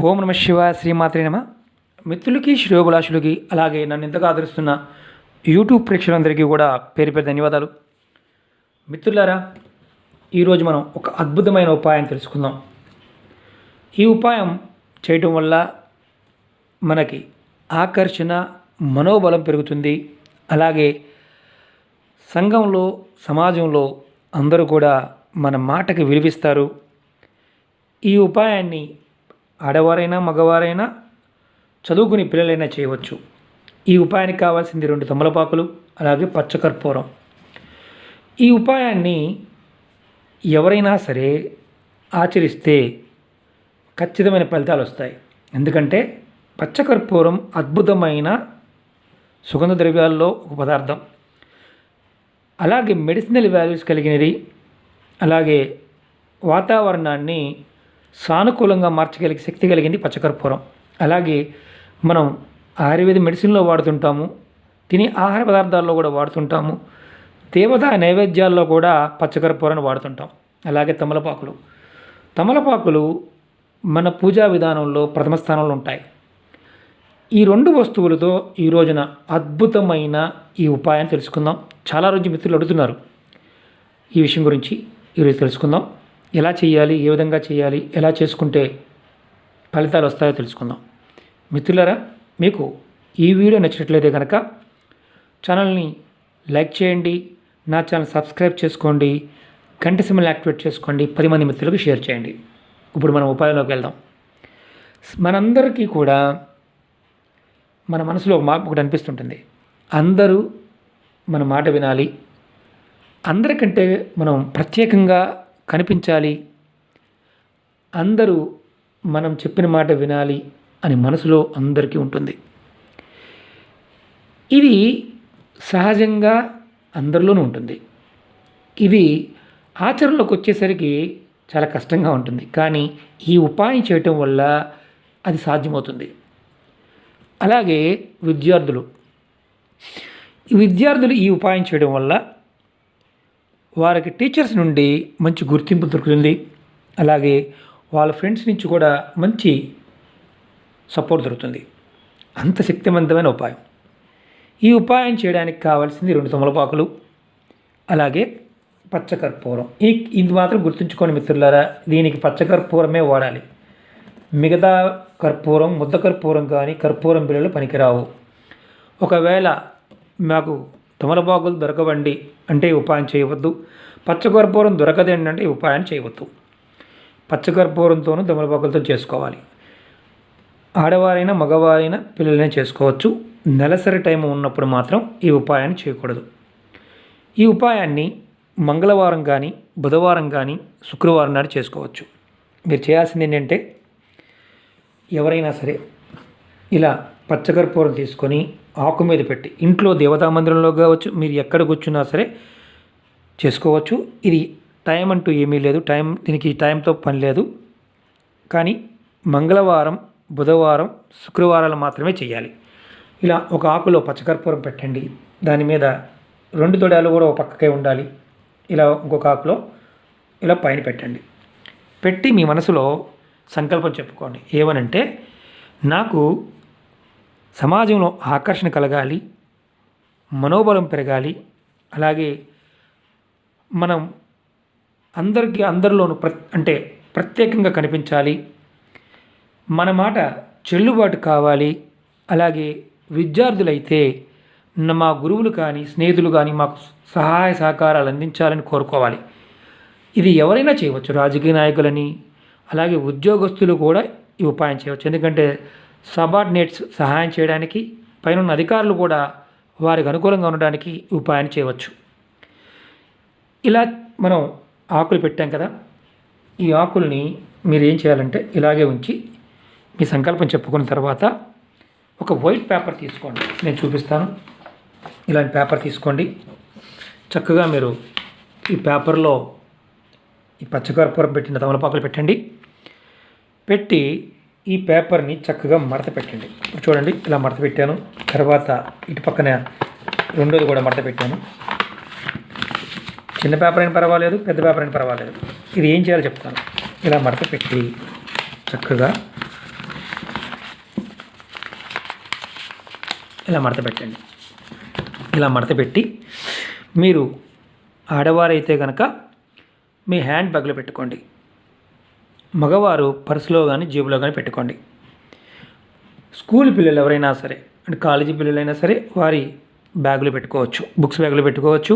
ఓం నమ శివాయ శ్రీమాత్రే నమ. మిత్రులకి శ్రేయోభిలాషులకి అలాగే నన్ను ఇంతగా ఆదరిస్తున్న యూట్యూబ్ ప్రేక్షకులందరికీ కూడా పేరు పేరు ధన్యవాదాలు. మిత్రులారా, ఈరోజు మనం ఒక అద్భుతమైన ఉపాయం తెలుసుకుందాం. ఈ ఉపాయం చేయటం వల్ల మనకి ఆకర్షణ, మనోబలం పెరుగుతుంది. అలాగే సంఘంలో, సమాజంలో అందరూ కూడా మన మాటకి విలువిస్తారు. ఈ ఉపాయాన్ని ఆడవారైనా మగవారైనా చదువుకుని పిల్లలైనా చేయవచ్చు. ఈ ఉపాయానికి కావాల్సింది 2 తమలపాకులు, అలాగే పచ్చకర్పూరం. ఈ ఉపాయాన్ని ఎవరైనా సరే ఆచరిస్తే ఖచ్చితమైన ఫలితాలు వస్తాయి. ఎందుకంటే పచ్చకర్పూరం అద్భుతమైన సుగంధ ద్రవ్యాల్లో ఒక పదార్థం. అలాగే మెడిసినల్ వాల్యూస్ కలిగినది. అలాగే వాతావరణాన్ని సానుకూలంగా మార్చగలిగే శక్తి కలిగింది పచ్చకర్పూరం. అలాగే మనం ఆయుర్వేద మెడిసిన్లో వాడుతుంటాము, తినే ఆహార పదార్థాల్లో కూడా వాడుతుంటాము, దేవతా నైవేద్యాల్లో కూడా పచ్చకర్పూరాన్ని వాడుతుంటాం. అలాగే తమలపాకులు మన పూజా విధానంలో ప్రథమ స్థానంలో ఉంటాయి. ఈ 2 వస్తువులతో ఈ రోజున అద్భుతమైన ఈ ఉపాయం తెలుసుకుందాం. చాలా రోజు మిత్రులు అడుగుతున్నారు ఈ విషయం గురించి. ఈరోజు తెలుసుకుందాం. ఎలా చేయాలి, ఏ విధంగా చేయాలి, ఎలా చేసుకుంటే ఫలితాలు వస్తాయో తెలుసుకుందాం. మిత్రులారా, మీకు ఈ వీడియో నచ్చినట్లయితే కనుక ఛానల్ని లైక్ చేయండి, నా ఛానల్ సబ్స్క్రైబ్ చేసుకోండి, గంట సింబల్ యాక్టివేట్ చేసుకోండి, 10 మంది మిత్రులకు షేర్ చేయండి. ఇప్పుడు మనం ఉపాయంలోకి వెళ్దాం. మనందరికీ కూడా మన మనసులో ఒకటి అనిపిస్తుంటుంది, అందరూ మన మాట వినాలి, అందరికంటే మనం ప్రత్యేకంగా కనిపించాలి, అందరూ మనం చెప్పిన మాట వినాలి అని మనసులో అందరికీ ఉంటుంది. ఇది సహజంగా అందరిలోనూ ఉంటుంది. ఇది ఆచరణలోకి వచ్చేసరికి చాలా కష్టంగా ఉంటుంది. కానీ ఈ ఉపాయం చేయటం వల్ల అది సాధ్యమవుతుంది. అలాగే విద్యార్థులు ఈ ఉపాయం చేయడం వల్ల వారికి టీచర్స్ నుండి మంచి గుర్తింపు దొరుకుతుంది. అలాగే వాళ్ళ ఫ్రెండ్స్ నుంచి కూడా మంచి సపోర్ట్ దొరుకుతుంది. అంత శక్తివంతమైన ఉపాయం. ఈ ఉపాయం చేయడానికి కావాల్సింది 2 తమలపాకులు, అలాగే పచ్చకర్పూరం. ఇది మాత్రం గుర్తుంచుకోండి మిత్రులారా, దీనికి పచ్చకర్పూరమే వాడాలి. మిగతా కర్పూరం, ముద్ద కర్పూరం కానీ కర్పూరం బిళ్ళలు పనికిరావు. ఒకవేళ మాకు తమలపాకులు దొరకవండి అంటే ఈ ఉపాయం చేయవద్దు. పచ్చకర్పూరం దొరకదండి అంటే ఈ ఉపాయం చేయవద్దు. పచ్చకర్పూరంతోనూ తమలపాకులతో చేసుకోవాలి. ఆడవారైనా మగవారైనా పిల్లలైనా చేసుకోవచ్చు. నెలసరి టైం ఉన్నప్పుడు మాత్రం ఈ ఉపాయాన్ని చేయకూడదు. ఈ ఉపాయాన్ని మంగళవారం కానీ, బుధవారం కానీ, శుక్రవారం నాడు చేసుకోవచ్చు. మీరు చేయాల్సింది ఏంటంటే, ఎవరైనా సరే ఇలా పచ్చకర్పూరం తీసుకొని ఆకు మీద పెట్టి, ఇంట్లో దేవతా మందిరంలో కావచ్చు, మీరు ఎక్కడ కూర్చున్నా సరే చేసుకోవచ్చు. ఇది టైం అంటూ ఏమీ లేదు, దీనికి టైంతో పని లేదు. కానీ మంగళవారం, బుధవారం, శుక్రవారాలు మాత్రమే చేయాలి. ఇలా ఒక ఆకులో పచ్చకర్పూరం పెట్టండి, దాని మీద 2 తొడాలు కూడా ఒక పక్కకే ఉండాలి. ఇలా ఇంకొక ఆకులో ఇలా పైన పెట్టండి. పెట్టి మీ మనసులో సంకల్పం చెప్పుకోండి. ఏమనంటే, నాకు సమాజంలో ఆకర్షణ కలగాలి, మనోబలం పెరగాలి, అలాగే మనం అందరిలోనూ ప్రత్యేకంగా కనిపించాలి, మన మాట చెల్లుబాటు కావాలి, అలాగే విద్యార్థులైతే మా గురువులు కానీ, స్నేహితులు కానీ మాకు సహాయ సహకారాలు అందించాలని కోరుకోవాలి. ఇది ఎవరైనా చేయవచ్చు, రాజకీయ నాయకులని, అలాగే ఉద్యోగస్తులు కూడా ఈ ఉపాయం చేయవచ్చు. ఎందుకంటే సబార్డినేట్స్ సహాయం చేయడానికి, పైన అధికారులు కూడా వారికి అనుకూలంగా ఉండడానికి ఈ ఉపాయాన్ని చేయవచ్చు. ఇలా మనం ఆకులు పెట్టాం కదా, ఈ ఆకుల్ని మీరు ఏం చేయాలంటే ఇలాగే ఉంచి మీ సంకల్పం చెప్పుకున్న తర్వాత ఒక వైట్ పేపర్ తీసుకోండి. నేను చూపిస్తాను. ఇలాంటి పేపర్ తీసుకోండి. చక్కగా మీరు ఈ పేపర్లో ఈ పచ్చకర్పూరం పెట్టిన తమలపాకులు పెట్టండి. పెట్టి ఈ పేపర్ని చక్కగా మడత పెట్టండి. చూడండి, ఇలా మడత పెట్టాను. తర్వాత ఇటు పక్కన 2ది కూడా మడత పెట్టాను. చిన్న పేపర్ అయినా పర్వాలేదు, పెద్ద పేపర్ అయినా పర్వాలేదు. ఇది ఏం చేయాలో చెప్తాను. ఇలా మడత పెట్టి చక్కగా ఇలా మడత పెట్టండి. ఇలా మడత పెట్టి మీరు ఆడవారైతే కనుక మీ హ్యాండ్ బ్యాగ్లో పెట్టుకోండి, మగవారు పర్సులో కానీ జేబులో కానీ పెట్టుకోండి. స్కూల్ పిల్లలు ఎవరైనా సరే, అంటే కాలేజీ పిల్లలైనా సరే వారి బ్యాగులో పెట్టుకోవచ్చు, బుక్స్ బ్యాగులో పెట్టుకోవచ్చు.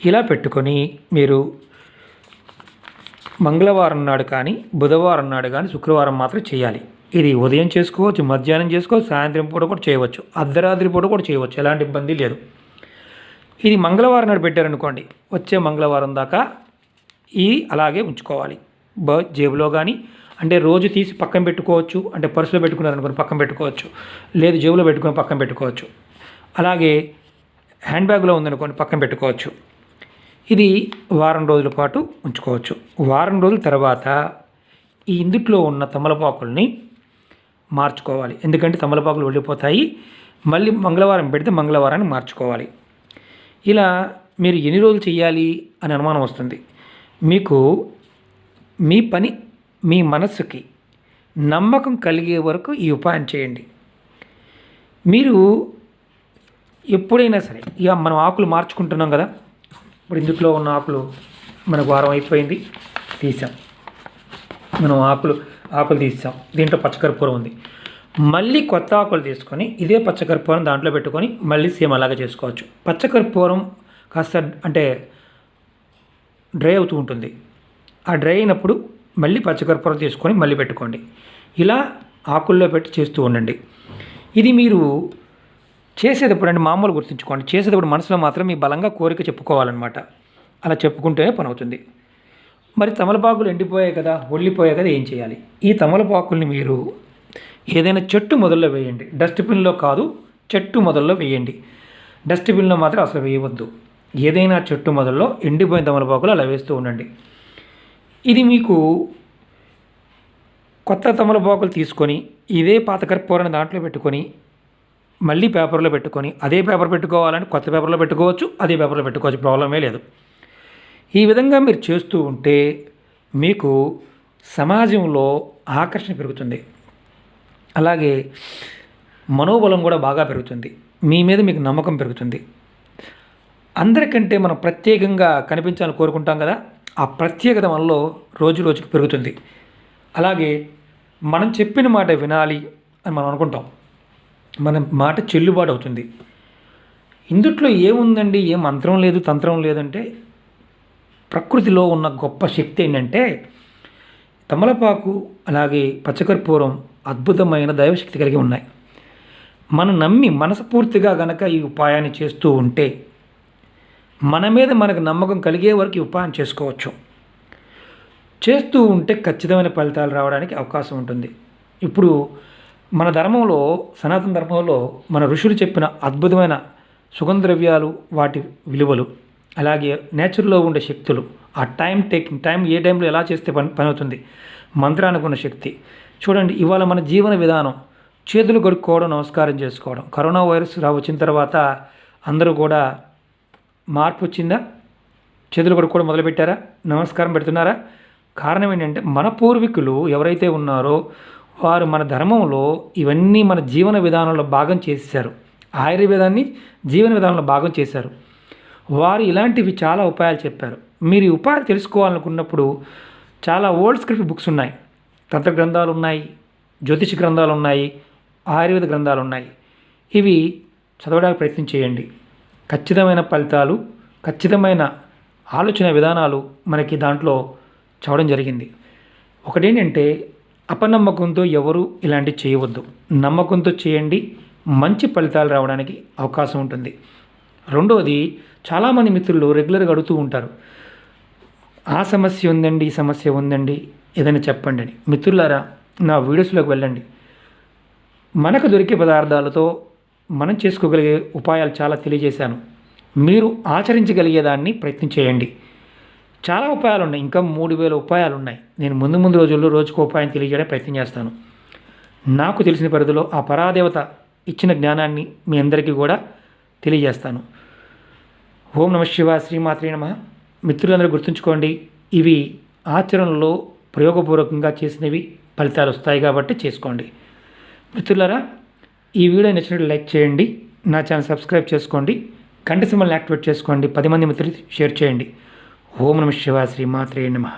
ఇలా పెట్టుకొని మీరు మంగళవారం నాడు కానీ, బుధవారం నాడు కానీ, శుక్రవారం మాత్రం చేయాలి. ఇది ఉదయం చేసుకోవచ్చు, మధ్యాహ్నం చేసుకోవచ్చు, సాయంత్రం పూట కూడా చేయవచ్చు, అర్ధరాత్రి పూట కూడా చేయవచ్చు, ఎలాంటి ఇబ్బంది లేదు. ఇది మంగళవారం నాడు పెట్టారనుకోండి, వచ్చే మంగళవారం దాకా ఇది అలాగే ఉంచుకోవాలి. జేబులో కానీ, అంటే రోజు తీసి పక్కన పెట్టుకోవచ్చు, అంటే పర్సులో పెట్టుకున్నారనుకోండి పక్కన పెట్టుకోవచ్చు, లేదు జేబులో పెట్టుకుని పక్కన పెట్టుకోవచ్చు, అలాగే హ్యాండ్ బ్యాగ్లో ఉందనుకోండి పక్కన పెట్టుకోవచ్చు. ఇది వారం రోజుల పాటు ఉంచుకోవచ్చు. వారం రోజుల తర్వాత ఈ ఇందుట్లో ఉన్న తమలపాకుల్ని మార్చుకోవాలి, ఎందుకంటే తమలపాకులు వెళ్ళిపోతాయి. మళ్ళీ మంగళవారం పెడితే మంగళవారాన్ని మార్చుకోవాలి. ఇలా మీరు ఎన్ని రోజులు చేయాలి అని అనుమానం వస్తుంది. మీకు మీ పని మీ మనస్సుకి నమ్మకం కలిగే వరకు ఈ ఉపాయం చేయండి. మీరు ఎప్పుడైనా సరే, ఇక మనం ఆకులు మార్చుకుంటున్నాం కదా, ఇప్పుడు ఇందులో ఉన్న ఆకులు మనకు వారం అయిపోయింది, తీసాం, మనం ఆకులు తీసాం, దీంట్లో పచ్చకర్పూరం ఉంది. మళ్ళీ కొత్త ఆకులు తీసుకొని ఇదే పచ్చకర్పూరం దాంట్లో పెట్టుకొని మళ్ళీ సేమ్ అలాగే చేసుకోవచ్చు. పచ్చకర్పూరం కాస్త అంటే డ్రై అవుతూ ఉంటుంది, ఆ డ్రై అయినప్పుడు మళ్ళీ పచ్చకర్పూరం తీసుకొని మళ్ళీ పెట్టుకోండి. ఇలా ఆకుల్లో పెట్టి చేస్తూ ఉండండి. ఇది మీరు చేసేటప్పుడు అంటే మామూలు గుర్తుంచుకోండి, చేసేటప్పుడు మనసులో మాత్రం మీ బలంగా కోరిక చెప్పుకోవాలన్నమాట. అలా చెప్పుకుంటేనే పని అవుతుంది. మరి తమలపాకులు ఎండిపోయాయి కదా, ఒళ్ళిపోయాయి కదా, ఏం చేయాలి? ఈ తమలపాకుల్ని మీరు ఏదైనా చెట్టు మొదల్లో వేయండి, డస్ట్బిన్లో కాదు, చెట్టు మొదల్లో వేయండి. డస్ట్బిన్లో మాత్రం అసలు వేయవద్దు. ఏదైనా చెట్టు మొదల్లో ఎండిపోయిన తమలపాకులు అలా వేస్తూ ఉండండి. ఇది మీకు కొత్త తమలపాకులు తీసుకొని ఇదే పాత కర్పూరాన్ని దాంట్లో పెట్టుకొని మళ్ళీ పేపర్లో పెట్టుకొని, అదే పేపర్ పెట్టుకోవాలని కొత్త పేపర్లో పెట్టుకోవచ్చు, అదే పేపర్లో పెట్టుకోవచ్చు, ప్రాబ్లమే లేదు. ఈ విధంగా మీరు చేస్తూ ఉంటే మీకు సమాజంలో ఆకర్షణ పెరుగుతుంది, అలాగే మనోబలం కూడా బాగా పెరుగుతుంది, మీ మీద మీకు నమ్మకం పెరుగుతుంది. అందరికంటే మనం ప్రత్యేకంగా కనిపించాలని కోరుకుంటాం కదా, ఆ ప్రత్యేకత మనలో రోజు రోజుకి పెరుగుతుంది. అలాగే మనం చెప్పిన మాట వినాలి అని మనం అనుకుంటాం, మన మాట చెల్లుబాటు అవుతుంది. ఇందుట్లో ఏముందండి, ఏ మంత్రం లేదు, తంత్రం లేదంటే ప్రకృతిలో ఉన్న గొప్ప శక్తి ఏంటంటే తమలపాకు అలాగే పచ్చకర్పూరం అద్భుతమైన దైవశక్తి కలిగి ఉన్నాయి. మనం నమ్మి మనస్ఫూర్తిగా గనక ఈ ఉపాయాన్ని చేస్తూ ఉంటే మన మీద మనకు నమ్మకం కలిగే వరకు ఈ ఉపాయం చేసుకోవచ్చు. చేస్తూ ఉంటే ఖచ్చితమైన ఫలితాలు రావడానికి అవకాశం ఉంటుంది. ఇప్పుడు మన ధర్మంలో, సనాతన ధర్మంలో మన ఋషులు చెప్పిన అద్భుతమైన సుగంధ ద్రవ్యాలు, వాటి విలువలు, అలాగే నేచర్లో ఉండే శక్తులు, ఆ టైం ఏ టైంలో ఎలా చేస్తే పని అవుతుంది, మంత్రానికి ఉన్న శక్తి చూడండి. ఇవాళ మన జీవన విధానం చేతులు కడుక్కోవడం, నమస్కారం చేసుకోవడం. కరోనా వైరస్ వచ్చిన తర్వాత అందరూ కూడా మార్పు వచ్చిందా? చేతులు కడుక్కోవడం మొదలుపెట్టారా? నమస్కారం పెడుతున్నారా? కారణం ఏంటంటే మన పూర్వీకులు ఎవరైతే ఉన్నారో వారు మన ధర్మంలో ఇవన్నీ మన జీవన విధానంలో భాగం చేశారు, ఆయుర్వేదాన్ని జీవన విధానంలో భాగం చేశారు. వారు ఇలాంటివి చాలా ఉపాయాలు చెప్పారు. మీరు ఈ ఉపాయాలు తెలుసుకోవాలనుకున్నప్పుడు చాలా ఓల్డ్ స్క్రిప్ట్ బుక్స్ ఉన్నాయి, తంత్ర గ్రంథాలు ఉన్నాయి, జ్యోతిష గ్రంథాలు ఉన్నాయి, ఆయుర్వేద గ్రంథాలు ఉన్నాయి. ఇవి చదవడానికి ప్రయత్నం చేయండి. ఖచ్చితమైన ఫలితాలు, ఖచ్చితమైన ఆలోచన విధానాలు మనకి దాంట్లో చదవడం జరిగింది. ఒకటేంటంటే అపనమ్మకంతో ఎవరు ఇలాంటివి చేయవద్దు, నమ్మకంతో చేయండి, మంచి ఫలితాలు రావడానికి అవకాశం ఉంటుంది. రెండోది, చాలామంది మిత్రులు రెగ్యులర్గా అడుగుతూ ఉంటారు, ఆ సమస్య ఉందండి, ఈ సమస్య ఉందండి, ఏదైనా చెప్పండి అని. మిత్రులారా, నా వీడియోస్లోకి వెళ్ళండి. మనకు దొరికే పదార్థాలతో మనం చేసుకోగలిగే ఉపాయాలు చాలా తెలియజేశాను. మీరు ఆచరించగలిగేదాన్ని ప్రయత్నం చేయండి. చాలా ఉపాయాలు ఉన్నాయి, ఇంకా 3000 ఉపాయాలు ఉన్నాయి. నేను ముందు రోజుల్లో రోజుకు ఉపాయం తెలియజేయడానికి ప్రయత్నం చేస్తాను. నాకు తెలిసిన పరిధిలో ఆ పరాదేవత ఇచ్చిన జ్ఞానాన్ని మీ అందరికీ కూడా తెలియజేస్తాను. ఓం నమః శివాయ, శ్రీమాత్రే నమః. మిత్రులందరూ గుర్తుంచుకోండి, ఇవి ఆచరణలో ప్రయోగపూర్వకంగా చేసినవి, ఫలితాలు వస్తాయి కాబట్టి చేసుకోండి. మిత్రులారా, ఈ వీడియో నచ్చినట్లు లైక్ చేయండి, నా ఛానల్ సబ్స్క్రైబ్ చేసుకోండి, గంట సింబల్ని యాక్టివేట్ చేసుకోండి, 10 మంది మిత్రులు షేర్ చేయండి. ఓం నమః శివాయ, శ్రీమాత్రే నమః.